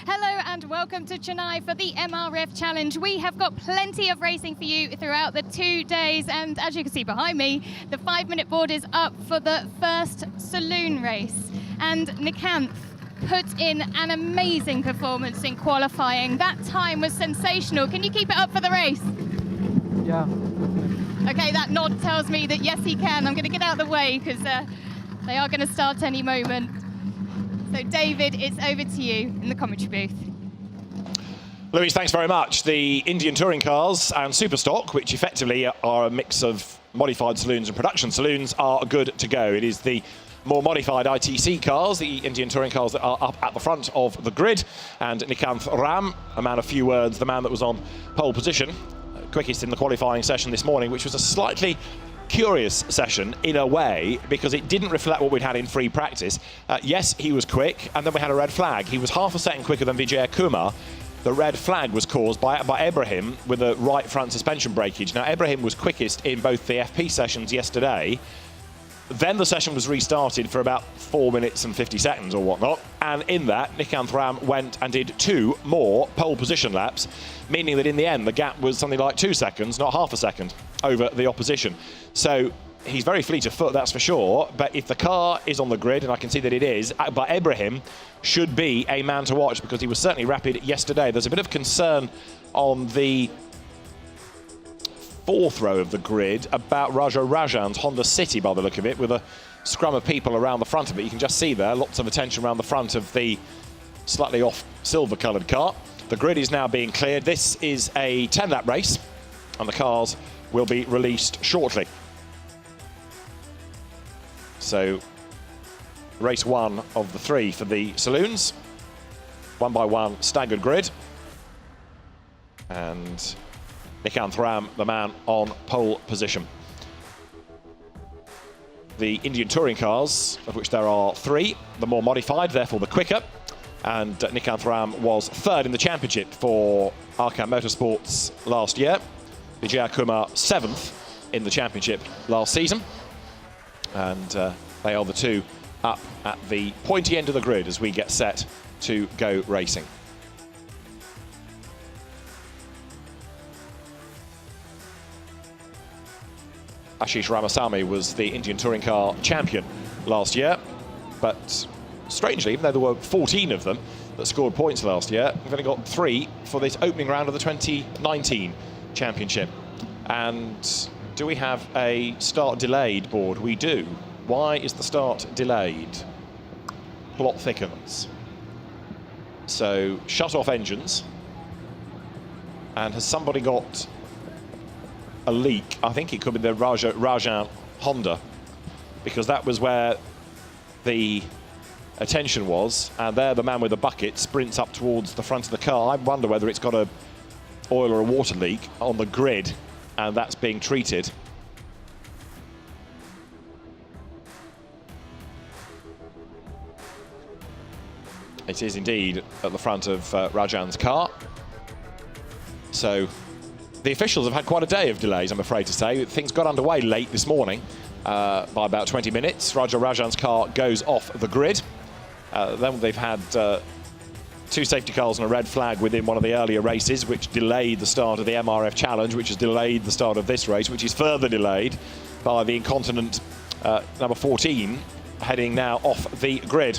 Hello and welcome to Chennai for the MRF Challenge. We have got plenty of racing for you throughout the 2 days, and as you can see behind me, the 5-minute board is up for the first saloon race. And Nikanth put in an amazing performance in qualifying. That time was sensational. Can you keep it up for the race? Yeah. Okay, that nod tells me that yes, he can. I'm going to get out of the way because they are going to start any moment. So David, it's over to you in the commentary booth. Louise, thanks very much. The Indian touring cars and Superstock, which effectively are a mix of modified saloons and production saloons, are good to go. It is the more modified ITC cars, the Indian touring cars, that are up at the front of the grid. And Nikanth Ram, a man of few words, the man that was on pole position, quickest in the qualifying session this morning, which was a slightly curious session in a way because it didn't reflect what we'd had in free practice. Yes, he was quick, and then we had a red flag. He was half a second quicker than Vijay Kumar. The red flag was caused by Ibrahim with a right front suspension breakage. Now, Ibrahim was quickest in both the FP sessions yesterday. Then the session was restarted for about 4 minutes and 50 seconds or whatnot. And in that, Nikanth Ram went and did 2 more pole position laps, meaning that in the end, the gap was something like 2 seconds, not half a second, over the opposition. So he's very fleet of foot, that's for sure. But if the car is on the grid, and I can see that it is, but Ibrahim should be a man to watch because he was certainly rapid yesterday. There's a bit of concern on the 4th row of the grid about Raja Rajan's Honda City, by the look of it, with a scrum of people around the front of it. You can just see there lots of attention around the front of the slightly off silver-coloured car. The grid is now being cleared. This is a 10-lap race, and the cars will be released shortly. So, race 1 of the 3 for the saloons. 1 by 1 staggered grid. And Nikanth Ram, the man on pole position. The Indian touring cars, of which there are 3, the more modified, therefore the quicker. And Nikanth Ram was 3rd in the championship for Arcan Motorsports last year. Vijay Kumar 7th in the championship last season. And they are the 2 up at the pointy end of the grid as we get set to go racing. Ashish Ramasamy was the Indian touring car champion last year, but strangely, even though there were 14 of them that scored points last year, we've only got 3 for this opening round of the 2019 championship. And do we have a start delayed board? We do. Why is the start delayed? Plot thickens. So shut off engines. And has somebody got a leak? I think it could be the Rajan Honda, because that was where the attention was, and there the man with the bucket sprints up towards the front of the car. I wonder whether it's got a oil or a water leak on the grid, and that's being treated. It is indeed at the front of Rajan's car. So the officials have had quite a day of delays, I'm afraid to say. Things got underway late this morning by about 20 minutes. Rajan's car goes off the grid. Then they've had 2 safety cars and a red flag within one of the earlier races, which delayed the start of the MRF Challenge, which has delayed the start of this race, which is further delayed by the incontinent number 14 heading now off the grid.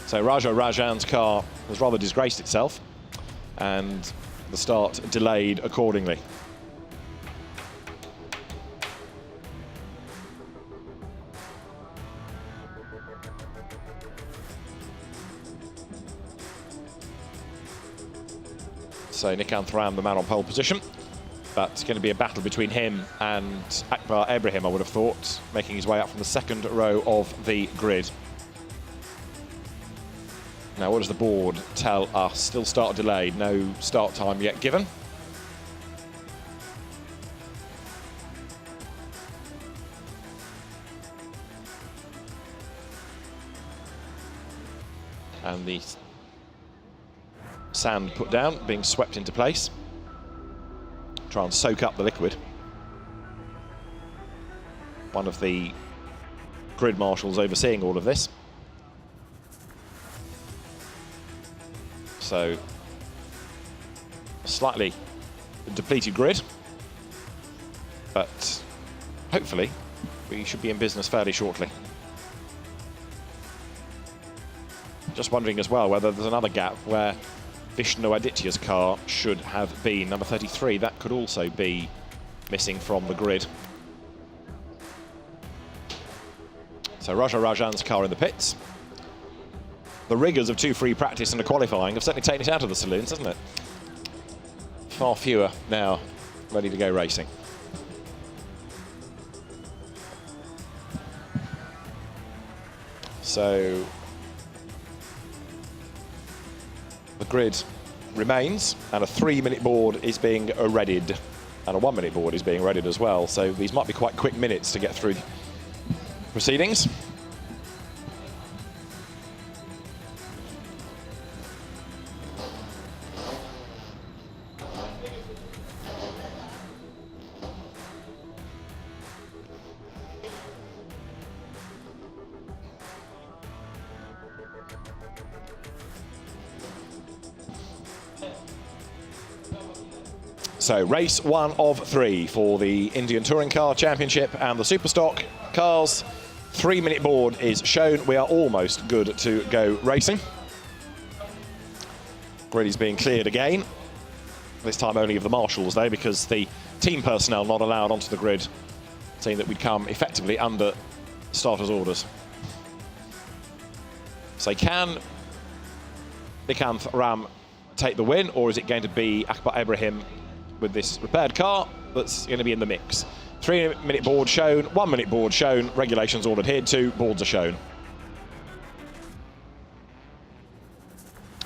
So Rajan's car has rather disgraced itself, and the start delayed accordingly. So Nikanth Ram, the man on pole position. That's going to be a battle between him and Akbar Ibrahim, I would have thought, making his way up from the 2nd row of the grid. Now, what does the board tell us? Still start delayed, no start time yet given. And the sand put down, being swept into place. Try and soak up the liquid. One of the grid marshals overseeing all of this. So a slightly depleted grid, but hopefully we should be in business fairly shortly. Just wondering as well whether there's another gap where Vishnu Aditya's car should have been, number 33. That could also be missing from the grid. So Raja Rajan's car in the pits. The rigours of 2 free practice and a qualifying have certainly taken it out of the saloons, hasn't it? Far fewer now ready to go racing. So the grid remains, and a 3-minute board is being readied, and a 1-minute board is being readied as well. So these might be quite quick minutes to get through proceedings. So race 1 of 3 for the Indian Touring Car Championship and the Superstock cars. 3-minute board is shown. We are almost good to go racing. Grid is being cleared again. This time only of the marshals though, because the team personnel not allowed onto the grid, saying that we'd come effectively under starters' orders. So can Nikanth Ram take the win, or is it going to be Akbar Ibrahim with this repaired car that's going to be in the mix? 3-minute board shown, 1-minute board shown, regulations all adhered to, boards are shown.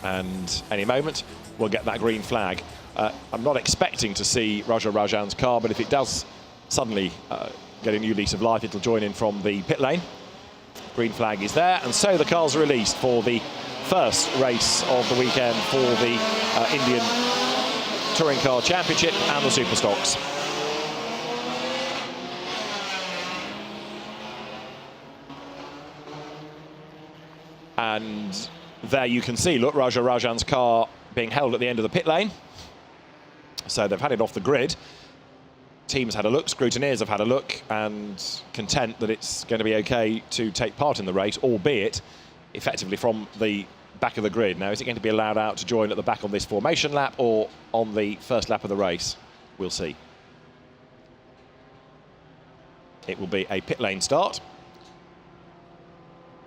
And any moment we'll get that green flag. I'm not expecting to see Raja Rajan's car, but if it does suddenly get a new lease of life, it'll join in from the pit lane. Green flag is there, and so the car's released for the first race of the weekend for the Indian Touring Car Championship and the Superstocks. And there you can see, look, Raja Rajan's car being held at the end of the pit lane. So they've had it off the grid. Teams had a look, scrutineers have had a look, and content that it's going to be okay to take part in the race, albeit effectively from the back of the grid. Now, is it going to be allowed out to join at the back on this formation lap or on the first lap of the race? We'll see. It will be a pit lane start.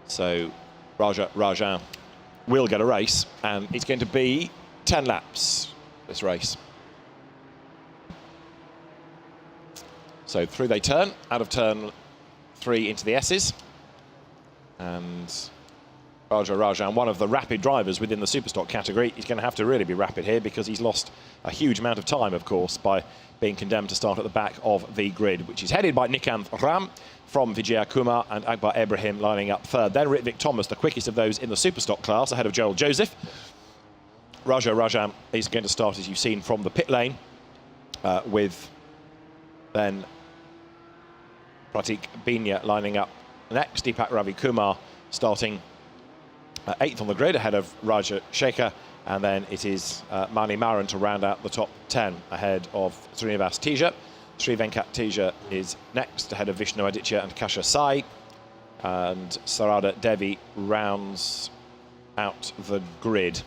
So Raja Rajan will get a race, and it's going to be 10 laps, this race. So through they turn, out of turn 3 into the S's. And Raja Rajan, one of the rapid drivers within the Superstock category, he's going to have to really be rapid here because he's lost a huge amount of time, of course, by being condemned to start at the back of the grid, which is headed by Nikanth Ram from Vijaya Kumar and Akbar Ibrahim lining up third. Then Ritvik Thomas, the quickest of those in the Superstock class, ahead of Joel Joseph. Raja Rajan is going to start, as you've seen, from the pit lane with then Pratik Binya lining up next. Deepak Ravi Kumar starting 8th on the grid ahead of Raja Shekhar, and then it is Mani Maran to round out the top 10 ahead of Srinivas Teja. Sri Venkat Teja is next ahead of Vishnu Aditya and Kasha Sai, and Sarada Devi rounds out the grid.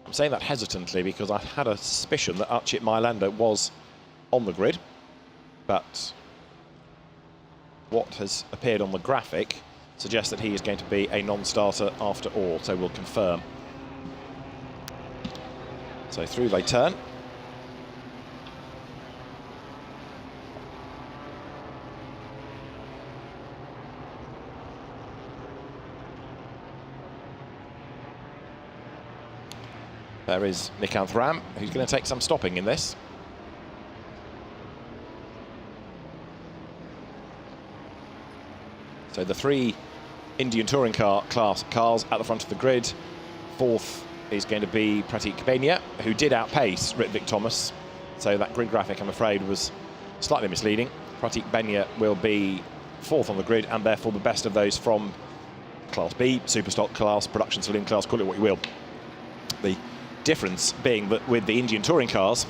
I'm saying that hesitantly because I had a suspicion that Archit Mylanda was on the grid, but what has appeared on the graphic suggests that he is going to be a non-starter after all, so we'll confirm. So through they turn. There is Nikanth Ram, who's going to take some stopping in this. So the 3 Indian Touring Car class cars at the front of the grid. 4th is going to be Pratik Benia, who did outpace Ritvik Thomas. So that grid graphic, I'm afraid, was slightly misleading. Pratik Benia will be 4th on the grid, and therefore the best of those from Class B, Superstock class, Production Saloon class, call it what you will. The difference being that with the Indian touring cars,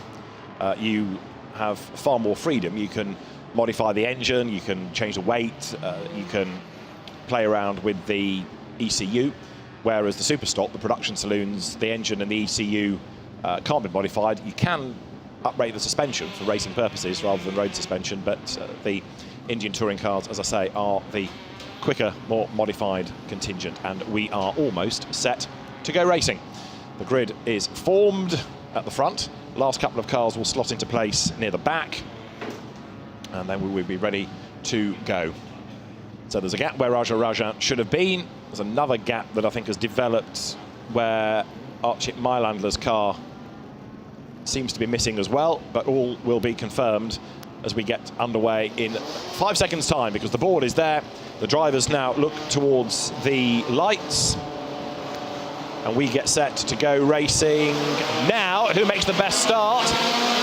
you have far more freedom. You can modify the engine, you can change the weight, you can play around with the ECU, whereas the Superstock, the production saloons, the engine and the ECU can't be modified. You can uprate the suspension for racing purposes rather than road suspension, but the Indian touring cars, as I say, are the quicker, more modified contingent, and we are almost set to go racing. The grid is formed at the front. Last couple of cars will slot into place near the back, and then we will be ready to go. So there's a gap where Raja should have been. There's another gap that I think has developed where Archie Mylandler's car seems to be missing as well, but all will be confirmed as we get underway in 5 seconds' time, because the board is there. The drivers now look towards the lights, and we get set to go racing now. Who makes the best start?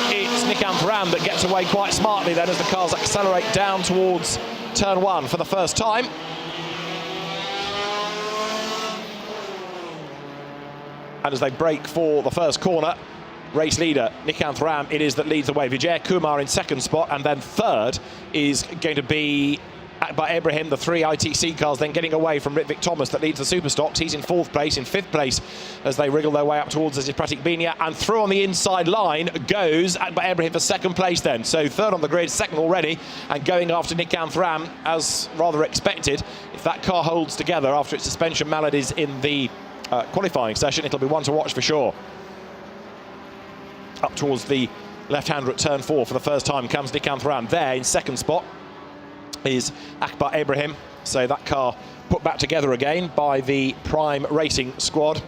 It's Nikan Param that gets away quite smartly then as the cars accelerate down towards turn 1 for the first time. And as they brake for the first corner, race leader Nikan Param it is that leads the way. Vijay Kumar in second spot, and then third is going to be Akbar Ibrahim, the 3 ITC cars, then getting away from Ritvik Thomas that leads the Superstocks. He's in 4th place. In 5th place as they wriggle their way up towards us is Pratik Binia, and through on the inside line goes Akbar Ibrahim for 2nd place then. So 3rd on the grid, 2nd already, and going after Nikan Param as rather expected. If that car holds together after its suspension maladies in the qualifying session, it'll be one to watch for sure. Up towards the left-hander at turn 4 for the first time comes Nikan Param. There in 2nd spot is Akbar Ibrahim. So that car put back together again by the Prime Racing squad.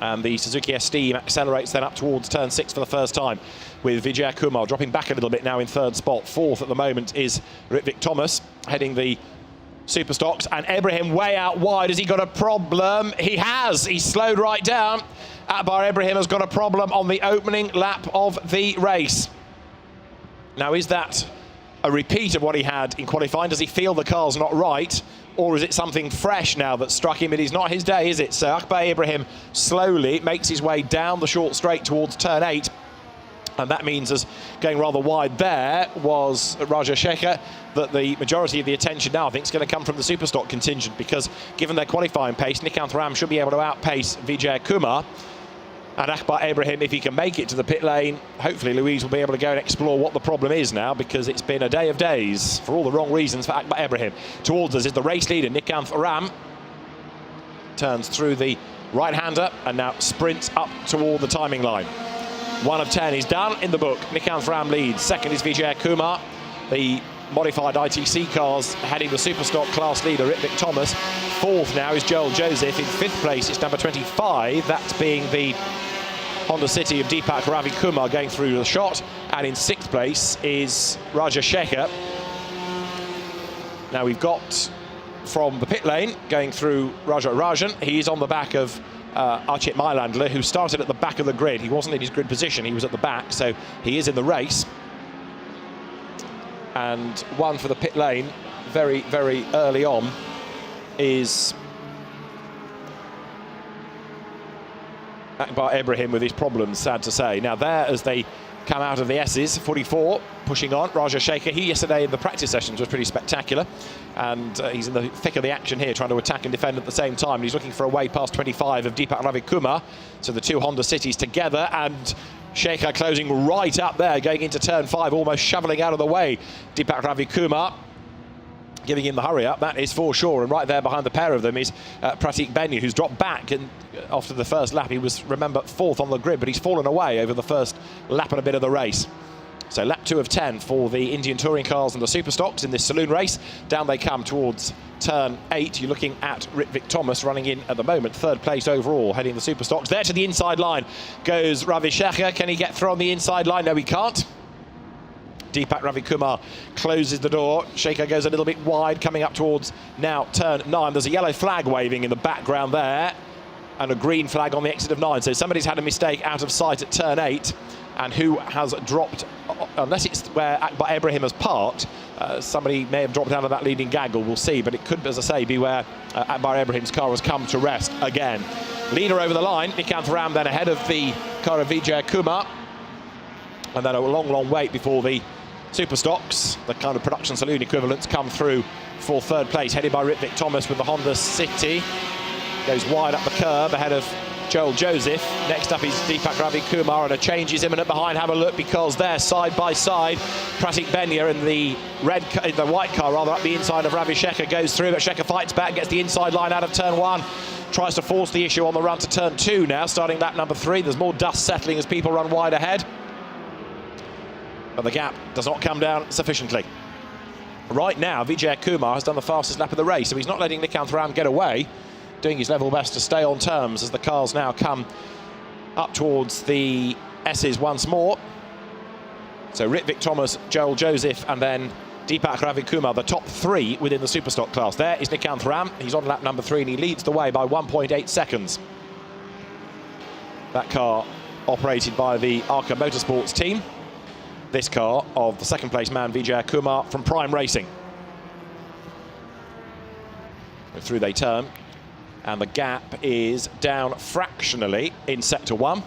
And the Suzuki S-Steam accelerates then up towards turn 6 for the first time, with Vijay Kumar dropping back a little bit now in 3rd spot. 4th at the moment is Ritvik Thomas heading the Superstocks, and Ibrahim way out wide. Has he got a problem? He has. He's slowed right down. Akbar Ibrahim has got a problem on the opening lap of the race. Now, is that a repeat of what he had in qualifying? Does he feel the car's not right? Or is it something fresh now that struck him? It is not his day, is it? So Akbar Ibrahim slowly makes his way down the short straight towards turn 8. And that means, as going rather wide there was Raja Shekhar, that the majority of the attention now I think is going to come from the Superstock contingent, because given their qualifying pace, Nikan Param should be able to outpace Vijay Kumar. And Akbar Ibrahim, if he can make it to the pit lane, hopefully Louise will be able to go and explore what the problem is now, because it's been a day of days for all the wrong reasons for Akbar Ibrahim. Towards us is the race leader, Nikan Param. Turns through the right-hander and now sprints up toward the timing line. 1 of 10 is done in the book. Nikan Param leads. 2nd is Vijay Kumar. The modified ITC cars heading the Superstock class leader, Ritvik Thomas. 4th now is Joel Joseph. In 5th place, it's number 25, that being the Honda City of Deepak Ravi Kumar going through the shot. And in 6th place is Raja Shekhar. Now we've got from the pit lane going through Rajan. He's on the back of Archie Mylandler, who started at the back of the grid. He wasn't in his grid position, he was at the back, so he is in the race. And one for the pit lane very, very early on is Akbar Ibrahim with his problems, sad to say. Now there, as they come out of the S's, 44 pushing on. Raja Shekhar, he yesterday in the practice sessions was pretty spectacular, and he's in the thick of the action here, trying to attack and defend at the same time. And he's looking for a way past 25 of Deepak Ravi Kumar. So the 2 Honda Cities together, and Shekhar closing right up there, going into turn 5, almost shoveling out of the way Deepak Ravi Kumar, giving him the hurry up, that is for sure. And right there behind the pair of them is Pratik Binia, who's dropped back, and after the first lap he was, remember, 4th on the grid, but he's fallen away over the first lap and a bit of the race. So lap 2 of 10 for the Indian touring cars and the Superstocks in this saloon race. Down they come towards turn 8. You're looking at Ritvik Thomas running in at the moment, 3rd place overall, heading the Superstocks. There to the inside line goes Ravi Shekhar. Can he get through on the inside line? No, he can't. Deepak Ravi Kumar closes the door. Shekhar goes a little bit wide, coming up towards now turn 9. There's a yellow flag waving in the background there, and a green flag on the exit of 9. So somebody's had a mistake out of sight at turn 8, and who has dropped, unless it's where Akbar Ibrahim has parked, somebody may have dropped out of that leading gaggle, we'll see. But it could, as I say, be where Akbar Ibrahim's car has come to rest again. leader over the line. Nikanth Ram then ahead of the car of Vijay Kumar. And then a long wait before the super stocks, the kind of production saloon equivalents, come through for third place, headed by Ritvik Thomas with the Honda City. Goes wide up the curb ahead of Joel Joseph. Next up is Deepak Ravi Kumar, and a change is imminent behind. Have a look, because they're side by side. Pratik Benya in the white car rather, up the inside of Ravi Shekhar, goes through, but Shekhar fights back, gets the inside line out of turn 1. Tries to force the issue on the run to turn 2 now, starting lap number 3. There's more dust settling as people run wide ahead. But the gap does not come down sufficiently. Right now, Vijay Kumar has done the fastest lap of the race, so he's not letting Nikanth Ram get away, doing his level best to stay on terms as the cars now come up towards the S's once more. So Ritvik Thomas, Joel Joseph, and then Deepak Ravi Kumar, the top 3 within the Superstock class. There is Nikanth Ram. He's on lap number 3 and he leads the way by 1.8 seconds. That car operated by the Arca Motorsports team. This car of the second place man Vijay Kumar from Prime Racing. Through they turn, and the gap is down fractionally in sector 1,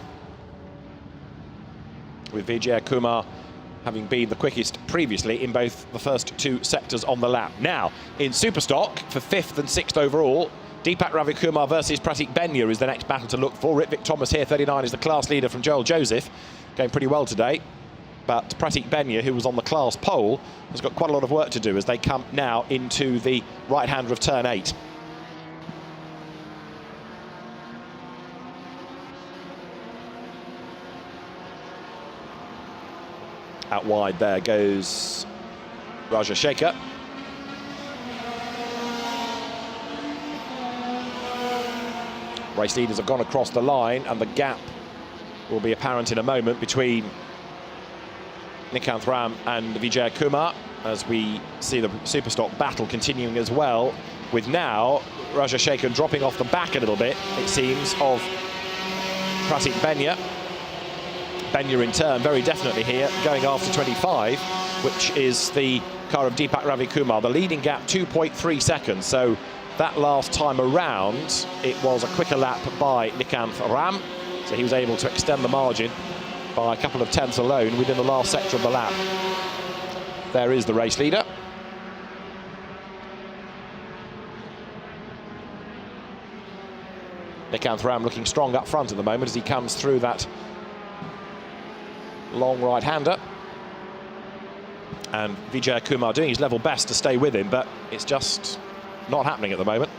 with Vijay Kumar having been the quickest previously in both the first 2 sectors on the lap. Now, in Superstock, for 5th and 6th overall, Deepak Ravi Kumar versus Pratik Benya is the next battle to look for. Ritvik Thomas here, 39, is the class leader from Joel Joseph, going pretty well today. But Pratik Benya, who was on the class pole, has got quite a lot of work to do as they come now into the right-hander of turn 8. Out wide there goes Raja Shekhar. Race leaders have gone across the line, and the gap will be apparent in a moment between Nikanth Ram and Vijay Kumar, as we see the Superstock battle continuing as well, with now Raja Shekhar dropping off the back a little bit, it seems, of Pratik Benya. Benya in turn very definitely here, going after 25, which is the car of Deepak Ravi Kumar. The leading gap 2.3 seconds, so that last time around it was a quicker lap by Nikanth Ram, so he was able to extend the margin by a couple of tenths alone within the last sector of the lap. There is the race leader. Nikanth Ram looking strong up front at the moment as he comes through that long right-hander. And Vijay Kumar doing his level best to stay with him, but it's just not happening at the moment.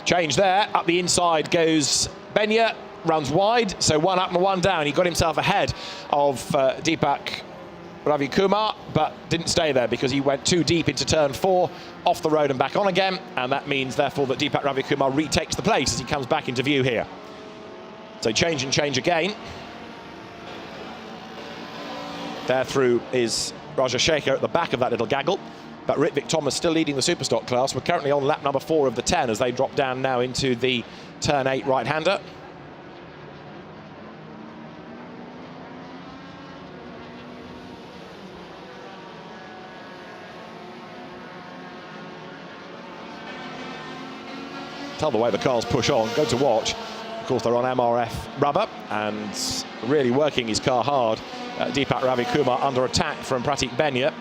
Change there, up the inside goes Benya, runs wide, so one up and one down. He got himself ahead of Deepak Ravi Kumar, but didn't stay there because he went too deep into turn 4, off the road and back on again, and that means therefore that Deepak Ravi Kumar retakes the place as he comes back into view here. So change and change again. There through is Raja Shekhar at the back of that little gaggle. But Ritvik Thomas still leading the Superstock class. We're currently on lap number 4 of the 10 as they drop down now into the turn 8 right-hander. Tell the way the cars push on, go to watch. Of course, they're on MRF rubber and really working his car hard. Deepak Ravi Kumar under attack from Pratik Benya.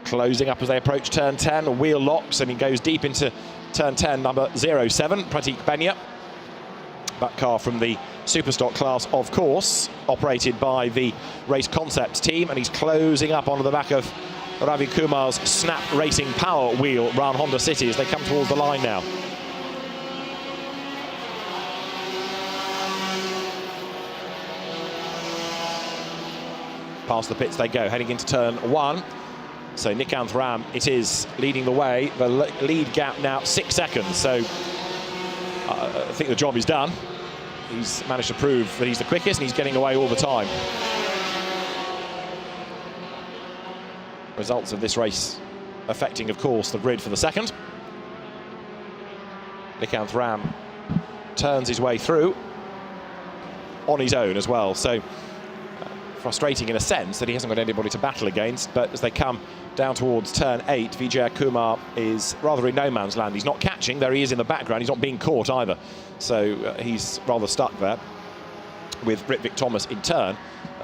Closing up as they approach turn 10, a wheel locks and he goes deep into turn 10, number 07, Pratik Benya. That car from the Superstock class, of course, operated by the Race Concepts team, and he's closing up onto the back of Ravi Kumar's Snap Racing Power wheel around Honda City as they come towards the line now. Past the pits they go, heading into turn 1. So Nikanth Ram, it is leading the way. The lead gap now 6 seconds. So I think the job is done. He's managed to prove that he's the quickest and he's getting away all the time. Results of this race affecting, of course, the grid for the second. Nikanth Ram turns his way through on his own as well. So frustrating in a sense that he hasn't got anybody to battle against, but as they come down towards turn 8, Vijay Kumar is rather in no man's land. He's not catching, there he is in the background, he's not being caught either, so he's rather stuck there, with Ritvik Thomas in turn,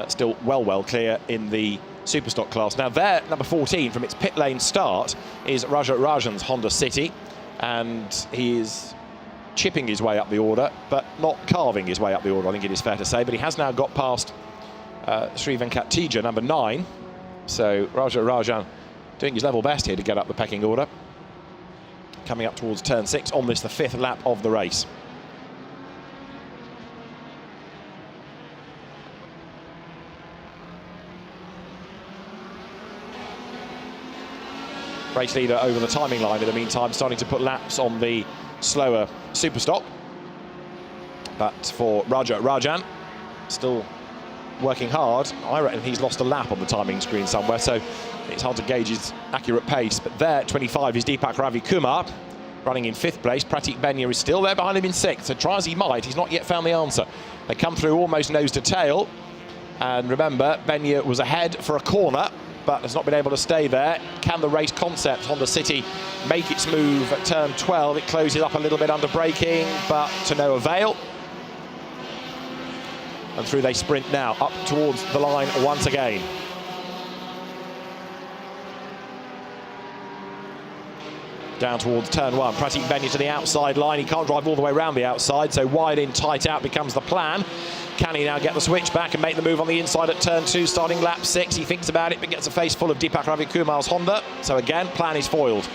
still well clear in the Superstock class. Now there, number 14 from its pit lane start is Raja Rajan's Honda City, and he is chipping his way up the order, but not carving his way up the order, I think it is fair to say, but he has now got past Sri Venkat Teja, number 9. So Raja Rajan doing his level best here to get up the pecking order. Coming up towards turn 6 on this, the 5th lap of the race. Race leader over the timing line in the meantime, starting to put laps on the slower Superstock. But for Raja Rajan, still working hard. I reckon he's lost a lap on the timing screen somewhere, so it's hard to gauge his accurate pace. But there, 25 is Deepak Ravi Kumar, running in 5th place. Pratik Benya is still there behind him in 6th, so try as he might, he's not yet found the answer. They come through almost nose to tail, and remember, Benya was ahead for a corner, but has not been able to stay there. Can the race concept Honda City make its move at turn 12? It closes up a little bit under braking, but to no avail. And through they sprint now, up towards the line once again. Down towards turn 1, Pratik Benya to the outside line. He can't drive all the way around the outside, so wide in, tight out becomes the plan. Can he now get the switch back and make the move on the inside at turn 2, starting lap 6? He thinks about it, but gets a face full of Deepak Ravi Kumar's Honda. So again, plan is foiled.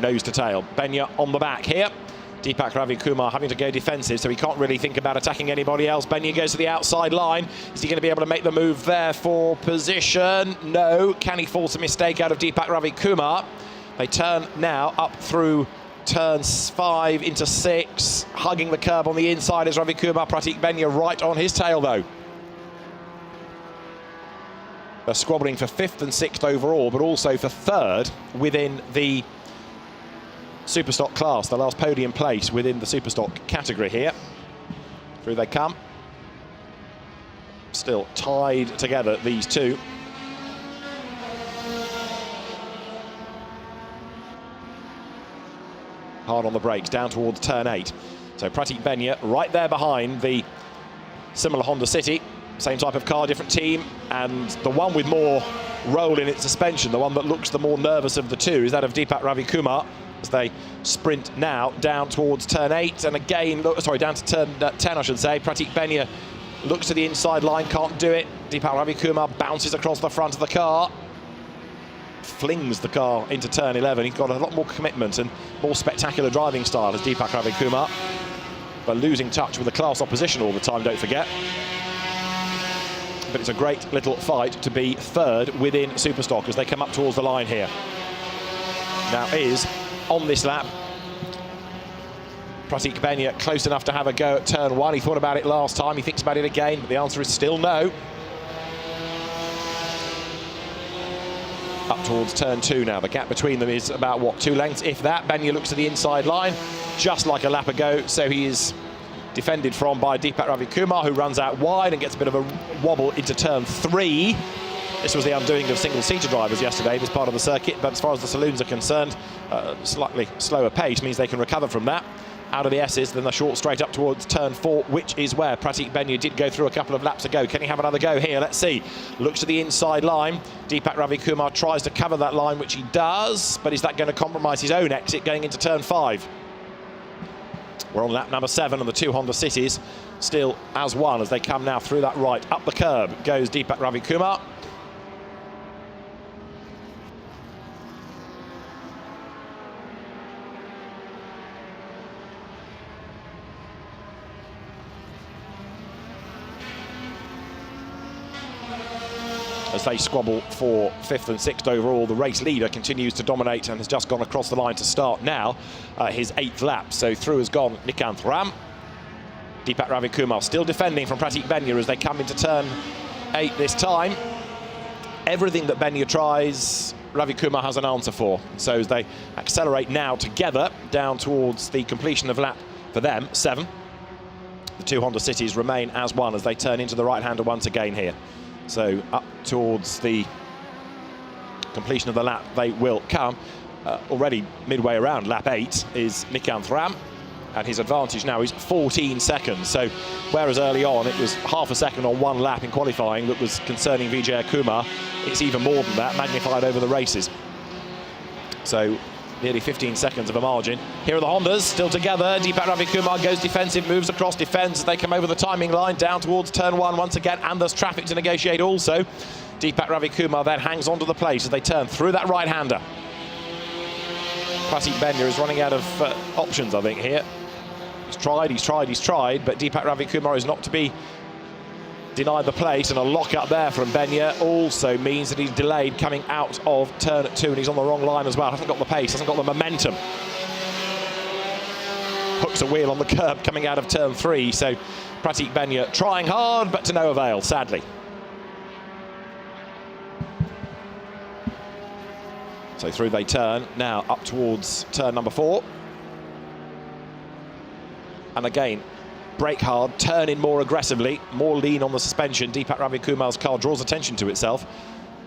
Nose to tail. Benya on the back here. Deepak Ravi Kumar having to go defensive, so he can't really think about attacking anybody else. Benya goes to the outside line. Is he going to be able to make the move there for position? No. Can he force a mistake out of Deepak Ravi Kumar? They turn now up through turns 5 into 6. Hugging the curb on the inside is Ravi Kumar. Pratik Benya right on his tail, though. They're squabbling for 5th and 6th overall, but also for 3rd within the Superstock class, the last podium place within the Superstock category here. Through they come. Still tied together, these two. Hard on the brakes, down towards turn 8. So Pratik Benya right there behind the similar Honda City. Same type of car, different team, and the one with more roll in its suspension, the one that looks the more nervous of the two, is that of Deepak Ravi Kumar. As they sprint now down towards turn 8, and again, down to turn 10, I should say. Pratik Benya looks to the inside line, can't do it. Deepak Ravi Kumar bounces across the front of the car, flings the car into turn 11. He's got a lot more commitment and more spectacular driving style as Deepak Ravi Kumar, but losing touch with the class opposition all the time, don't forget. But it's a great little fight to be 3rd within Superstock as they come up towards the line here. Now is on this lap Pratik Benya close enough to have a go at turn 1. He thought about it last time, he thinks about it again, but the answer is still no. Up towards turn 2 now. The gap between them is about, what, 2 lengths, if that. Benya looks to the inside line, just like a lap ago, so he is defended from by Deepak Ravi Kumar, who runs out wide and gets a bit of a wobble into turn 3. This was the undoing of single-seater drivers yesterday, this part of the circuit, but as far as the Saloons are concerned, slightly slower pace means they can recover from that. Out of the S's, then the short straight up towards turn 4, which is where Pratik Benya did go through a couple of laps ago. Can he have another go here? Let's see. Looks to the inside line. Deepak Ravi Kumar tries to cover that line, which he does, but is that going to compromise his own exit going into turn 5? We're on lap number 7, and the two Honda Cities still as one as they come now through that right. Up the curb goes Deepak Ravi Kumar. As they squabble for 5th and 6th overall, the race leader continues to dominate and has just gone across the line to start now his 8th lap. So through has gone Nikanth Ram. Deepak Ravi Kumar still defending from Pratik Benya as they come into turn 8 this time. everything that Benya tries, Ravi Kumar has an answer for. So as they accelerate now together down towards the completion of lap for them, 7. The two Honda Cities remain as one as they turn into the right-hander once again here. So up towards the completion of the lap they will come. Already midway around lap 8 is Nikant Ram, and his advantage now is 14 seconds. So whereas early on it was half a second on one lap in qualifying that was concerning Vijay Kumar, it's even more than that, magnified over the races. So nearly 15 seconds of a margin. Here are the Hondas, still together. Deepak Ravi Kumar goes defensive, moves across defence as they come over the timing line, down towards turn 1 once again, and there's traffic to negotiate also. Deepak Ravi Kumar then hangs onto the place as they turn through that right-hander. Pratik Benya is running out of options, I think, here. He's tried, but Deepak Ravi Kumar is not to be denied the place, and a lock-up there from Benya also means that he's delayed coming out of turn 2, and he's on the wrong line as well. Hasn't got the pace, hasn't got the momentum. Hooks a wheel on the curb coming out of turn 3, so Pratik Benya trying hard, but to no avail, sadly. So through they turn, now up towards turn number 4. And again, brake hard, turn in more aggressively, more lean on the suspension. Deepak Ravi Kumar's car draws attention to itself.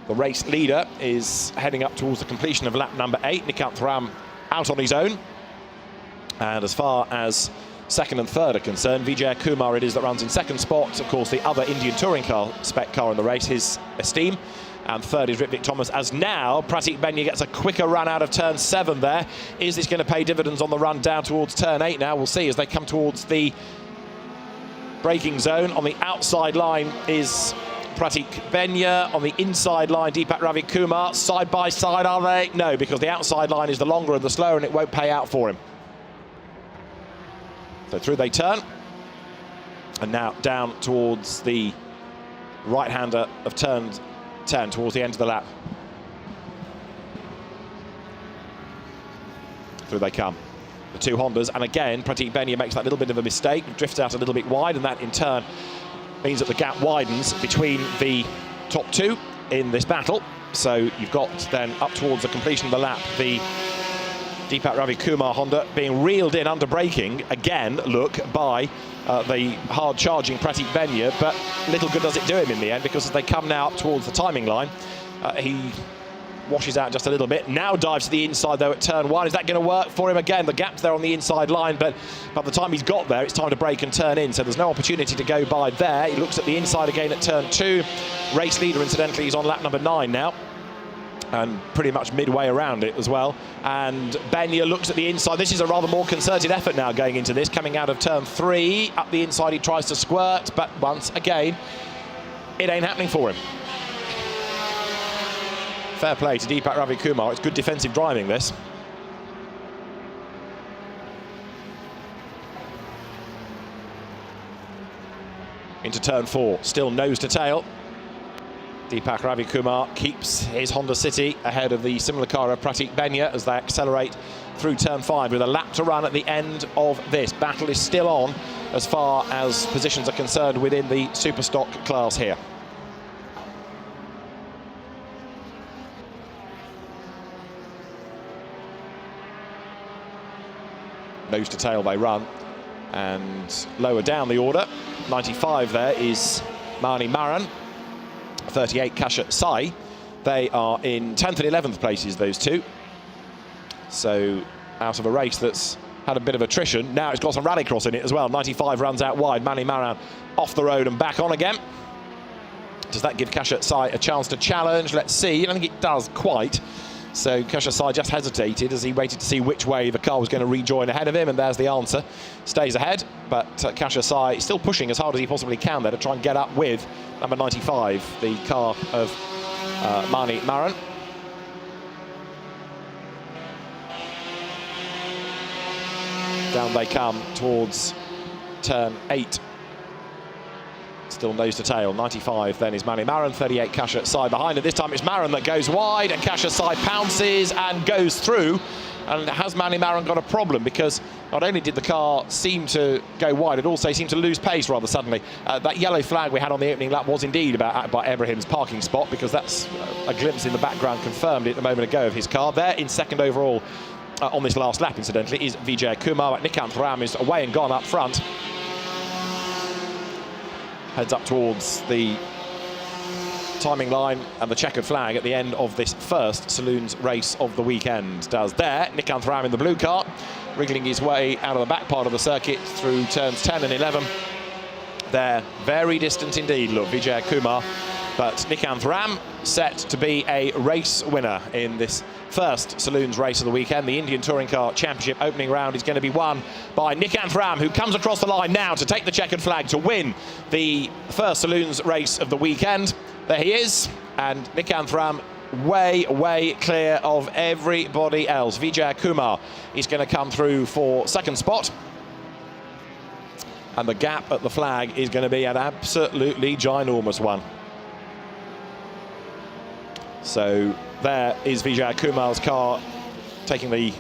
The race leader is heading up towards the completion of lap number 8. Nikant Ram out on his own. And as far as second and third are concerned, Vijay Kumar it is that runs in second spot. Of course, the other Indian touring car, spec car in the race, his Esteem. And third is Ritwik Thomas, as now Pratik Benya gets a quicker run out of turn 7 there. Is this going to pay dividends on the run down towards turn 8 now? We'll see as they come towards the braking zone. On the outside line is Pratik Benya. On the inside line, Deepak Ravi Kumar. Side by side, are they? No, because the outside line is the longer and the slower, and it won't pay out for him. So through they turn. And now down towards the right-hander of turn 10, towards the end of the lap. Through they come. The two Hondas, and again, Pratik Benya makes that little bit of a mistake, drifts out a little bit wide, and that in turn means that the gap widens between the top two in this battle. So you've got then up towards the completion of the lap, the Deepak Ravi Kumar Honda being reeled in under braking, again, look, by the hard-charging Pratik Benya, but little good does it do him in the end, because as they come now up towards the timing line, he washes out just a little bit. Now dives to the inside, though, at turn 1. Is that going to work for him? Again, the gap's there on the inside line, but by the time he's got there, it's time to brake and turn in, so there's no opportunity to go by there. He looks at the inside again at turn 2. Race leader, incidentally, is on lap number 9 now, and pretty much midway around it as well. And Benya looks at the inside. This is a rather more concerted effort now going into this, coming out of turn 3. Up the inside, he tries to squirt, but once again, it ain't happening for him. Fair play to Deepak Ravi Kumar. It's good defensive driving, this. Into turn 4, still nose to tail. Deepak Ravi Kumar keeps his Honda City ahead of the similar car of Pratik Benya as they accelerate through turn 5 with a lap to run at the end of this. Battle is still on as far as positions are concerned within the super stock class here. Nose to tail they run, and lower down the order, 95 there is Mani Maran. 38 Kashat Sai. They are in 10th and 11th places, those two. So out of a race that's had a bit of attrition, now it's got some rallycross in it as well. 95 runs out wide, Mani Maran off the road and back on again. Does that give Kashat Sai a chance to challenge? Let's see. I don't think it does quite. So Kashat Sai just hesitated as he waited to see which way the car was going to rejoin ahead of him, and there's the answer. Stays ahead, but Kashat Sai is still pushing as hard as he possibly can there to try and get up with number 95, the car of Mani Maran. Down they come towards turn 8. Still nose to tail. 95 then is Mani Maran, 38 Kashat Sai behind, and this time it's Maran that goes wide, and Kashat Sai pounces and goes through And has Manly Maron got a problem? Because not only did the car seem to go wide, it also seemed to lose pace rather suddenly. That yellow flag we had on the opening lap was indeed by Ibrahim's parking spot, because that's a glimpse in the background confirmed it a moment ago of his car. There in second overall on this last lap, incidentally, is Vijay Kumar. Nikanth Ram is away and gone up front. Heads up towards the timing line and the checkered flag at the end of this first Saloons race of the weekend. Does there. Nikanth Ram in the blue car, wriggling his way out of the back part of the circuit through turns 10 and 11. They're very distant indeed, look, Vijay Kumar. But Nikanth Ram set to be a race winner in this first Saloons race of the weekend. The Indian Touring Car Championship opening round is going to be won by Nikanth Ram, who comes across the line now to take the checkered flag to win the first Saloons race of the weekend. There he is, and Nikanth Ram way, way clear of everybody else. Vijay Kumar is going to come through for second spot. And the gap at the flag is going to be an absolutely ginormous one. So there is Vijay Kumar's car taking the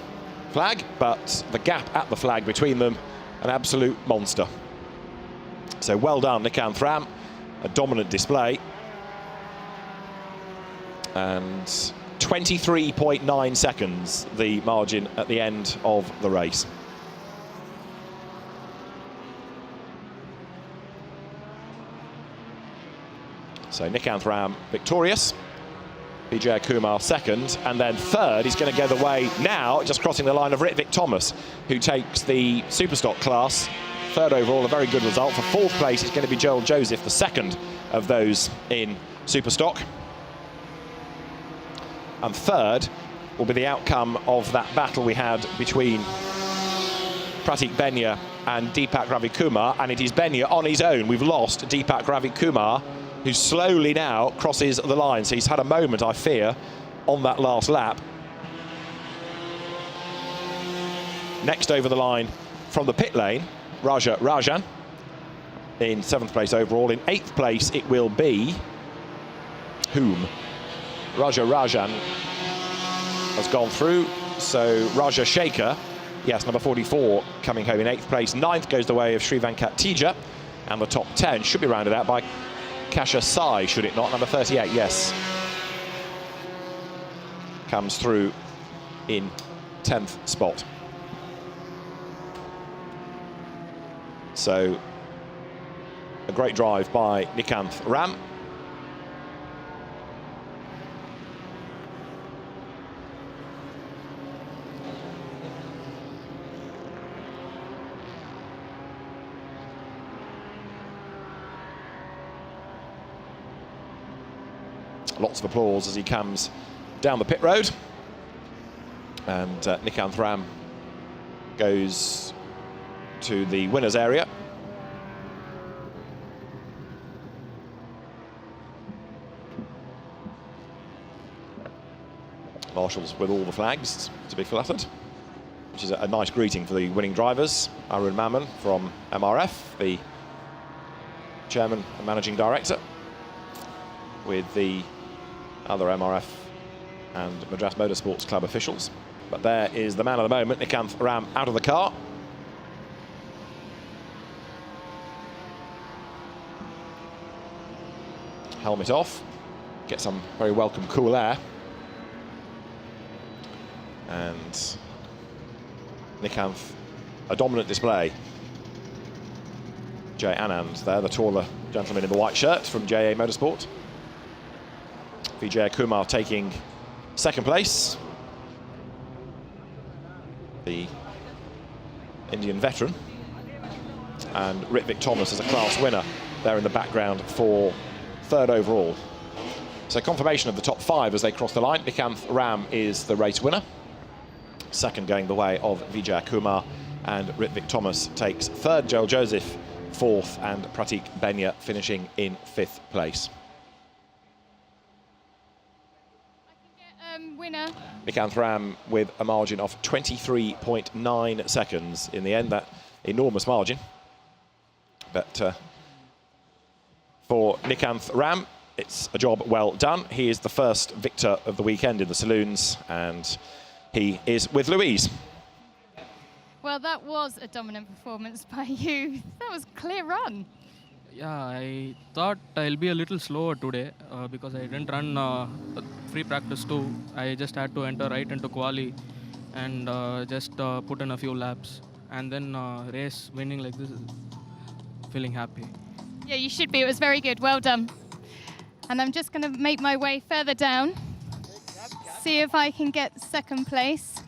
flag, but the gap at the flag between them, an absolute monster. So well done, Nikanth Ram, a dominant display. And 23.9 seconds, the margin at the end of the race. So Nikanth Ram victorious, Vijay Kumar second, and then third he's going to go the way now, just crossing the line of Ritwik Thomas, who takes the Superstock class. Third overall, a very good result. For fourth place is going to be Joel Joseph, the second of those in Superstock. And third will be the outcome of that battle we had between Pratik Benya and Deepak Ravikumar, and it is Benya on his own. We've lost Deepak Ravikumar, who slowly now crosses the line. So he's had a moment, I fear, on that last lap. Next over the line from the pit lane, Raja Rajan in 7th place overall. In 8th place it will be whom? Raja Rajan has gone through, so Raja Shekhar, yes, number 44, coming home in 8th place. 9th goes the way of Sri Venkat Teja, and the top 10 should be rounded out by Kasha Sai, should it not? Number 38, yes. Comes through in 10th spot. So, a great drive by Nikanth Ram. Lots of applause as he comes down the pit road. And Nikanth Ram goes to the winners area. Marshals with all the flags to be flattered, which is a nice greeting for the winning drivers. Arun Mammon from MRF, the chairman and managing director, with the other MRF and Madras Motorsports Club officials. But there is the man of the moment, Nikanth Ram, out of the car. Helmet off, get some very welcome cool air. And Nikanth, a dominant display. Jay Anand there, the taller gentleman in the white shirt from JA Motorsport. Vijay Kumar taking second place. The Indian veteran. And Ritwik Thomas is a class winner there in the background for third overall. So confirmation of the top 5 as they cross the line. Nikanth Ram is the race winner. Second going the way of Vijay Kumar, and Ritwik Thomas takes third, Joel Joseph fourth, and Pratik Benya finishing in 5th place. Winner. Nikanth Ram with a margin of 23.9 seconds in the end, that enormous margin. But for Nikanth Ram, it's a job well done. He is the first victor of the weekend in the Saloons, and he is with Louise. Well, that was a dominant performance by you. That was a clear run. Yeah, I thought I'll be a little slower today because I didn't run free practice too. I just had to enter right into quali and just put in a few laps. And then race winning like this, feeling happy. Yeah, you should be. It was very good. Well done. And I'm just going to make my way further down, see if I can get second place.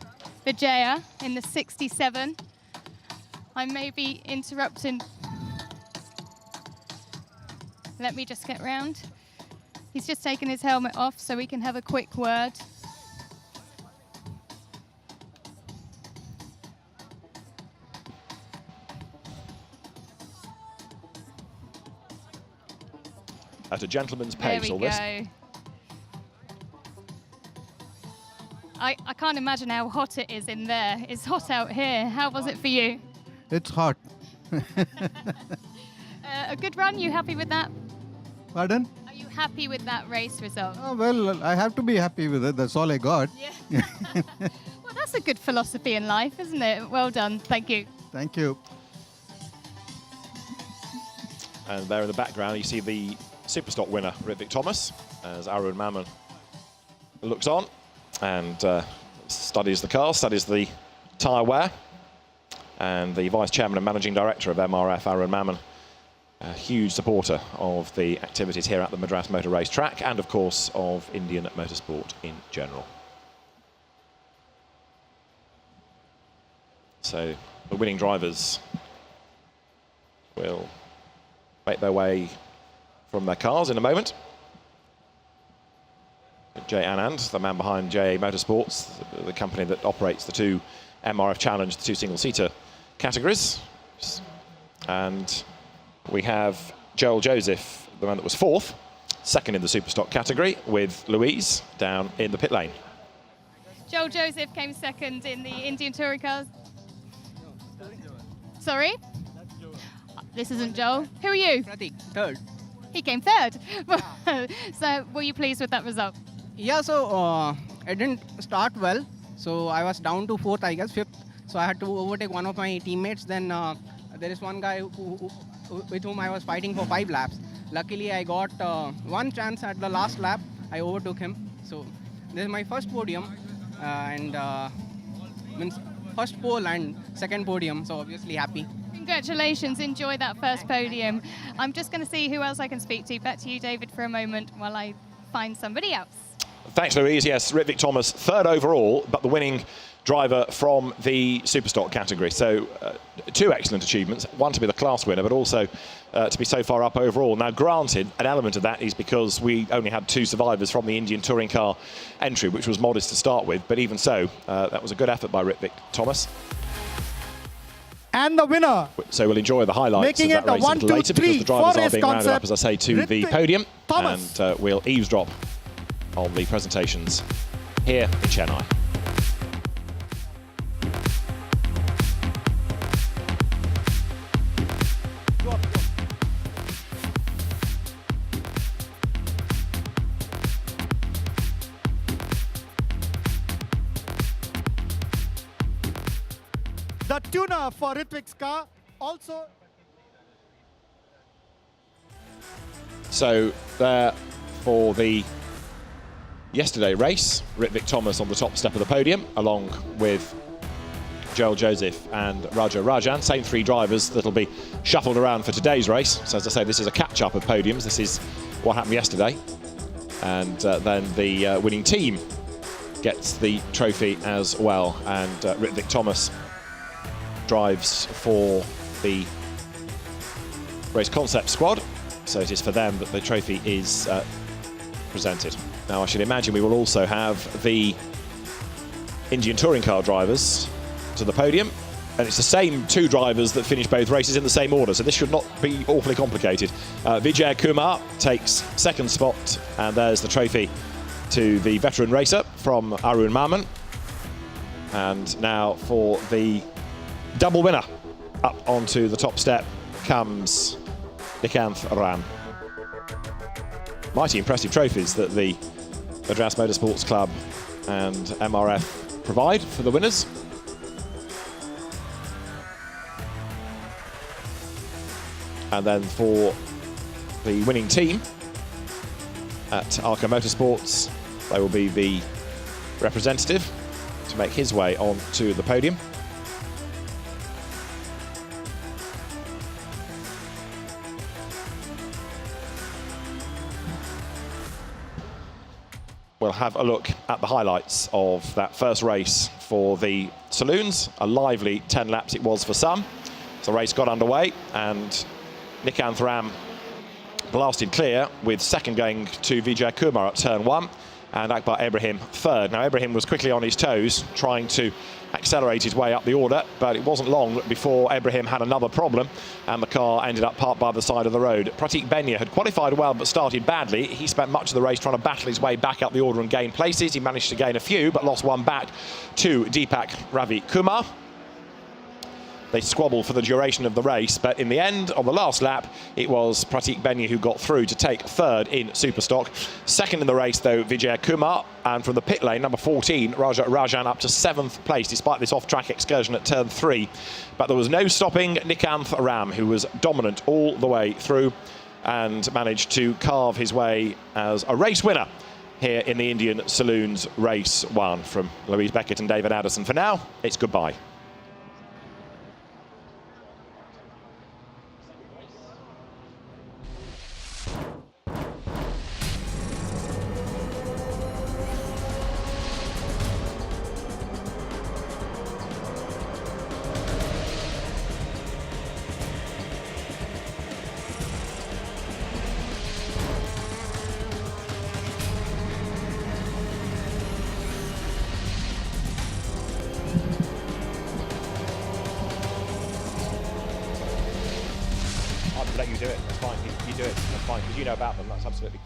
Vijaya in the 67. I may be interrupting. Let me just get round. He's just taken his helmet off so we can have a quick word. At a gentleman's pace, all this. There we go. I can't imagine how hot it is in there. It's hot out here. How was it for you? It's hot. A good run. You happy with that? Pardon? Are you happy with that race result? Oh, well, I have to be happy with it. That's all I got. Yeah. Well, that's a good philosophy in life, isn't it? Well done. Thank you. Thank you. And there in the background, you see the Superstock winner, Ritvik Thomas, as Arun Mammon looks on and studies the car, studies the tyre wear. And the Vice Chairman and Managing Director of MRF, Arun Mammon, a huge supporter of the activities here at the Madras Motor Race Track and, of course, of Indian motorsport in general. So the winning drivers will make their way from their cars in a moment. Jay Anand, the man behind JA Motorsports, the company that operates the two MRF Challenge, the two single-seater categories. And we have Joel Joseph, the man that was fourth, second in the Superstock category, with Louise down in the pit lane. Joel Joseph came second in the Indian Touring Cars. Sorry? This isn't Joel. Who are you? Pratik, third. He came third. So were you pleased with that result? Yeah, so I didn't start well. So I was down to fourth, I guess, fifth. So I had to overtake one of my teammates. Then there is one guy with whom I was fighting for 5 laps. Luckily, I got one chance at the last lap. I overtook him. So this is my first podium and means first pole and second podium. So obviously happy. Congratulations, enjoy that first podium. I'm just going to see who else I can speak to. Back to you, David, for a moment while I find somebody else. Thanks, Louise. Yes, Ritvik Thomas, third overall, but the winning driver from the Superstock category. So two excellent achievements, one to be the class winner, but also to be so far up overall. Now, granted, an element of that is because we only had 2 survivors from the Indian Touring Car entry, which was modest to start with, but even so, that was a good effort by Ritvik Thomas. And the winner, So we'll enjoy the highlights making of that it a race a 1, little 2, later 3 because the drivers for are race being rounded up, concept. as I say, to the Ritvik podium. Thomas. And we'll eavesdrop on the presentations here in Chennai. The tuner for Ritvik's car also. So there for the yesterday race, Ritvik Thomas on the top step of the podium, along with Joel Joseph and Raja Rajan. Same 3 drivers that'll be shuffled around for today's race. So as I say, this is a catch-up of podiums. This is what happened yesterday. And then the winning team gets the trophy as well. And Ritvik Thomas drives for the race concept squad. So it is for them that the trophy is presented. Now I should imagine we will also have the Indian Touring Car drivers to the podium. And it's the same 2 drivers that finish both races in the same order, so this should not be awfully complicated. Vijay Kumar takes second spot, and there's the trophy to the veteran racer from Arun Mammon. And now for the double winner, up onto the top step comes Nikanth Ram. Mighty impressive trophies that the Madras Motorsports Club and MRF provide for the winners. And then for the winning team at Arca Motorsports, they will be the representative to make his way onto the podium. We'll have a look at the highlights of that first race for the Saloons. A lively 10 laps it was for some. So the race got underway and Nikanth Ram blasted clear, with second going to Vijay Kumar at turn 1 and Akbar Ibrahim third. Now Ibrahim was quickly on his toes trying to accelerate his way up the order, but it wasn't long before Ibrahim had another problem and the car ended up parked by the side of the road. Pratik Benya had qualified well but started badly. He spent much of the race trying to battle his way back up the order and gain places. He managed to gain a few but lost one back to Deepak Ravi Kumar. They squabbled for the duration of the race, but in the end, on the last lap, it was Pratik Benya who got through to take third in Superstock. Second in the race, though, Vijay Kumar, and from the pit lane, number 14, Raja Rajan, up to 7th place, despite this off-track excursion at turn 3. But there was no stopping Nikanth Ram, who was dominant all the way through and managed to carve his way as a race winner here in the Indian Saloons Race 1. From Louise Beckett and David Addison, for now, it's goodbye. Let you do it, that's fine. You do it, that's fine, because you know about them, that's absolutely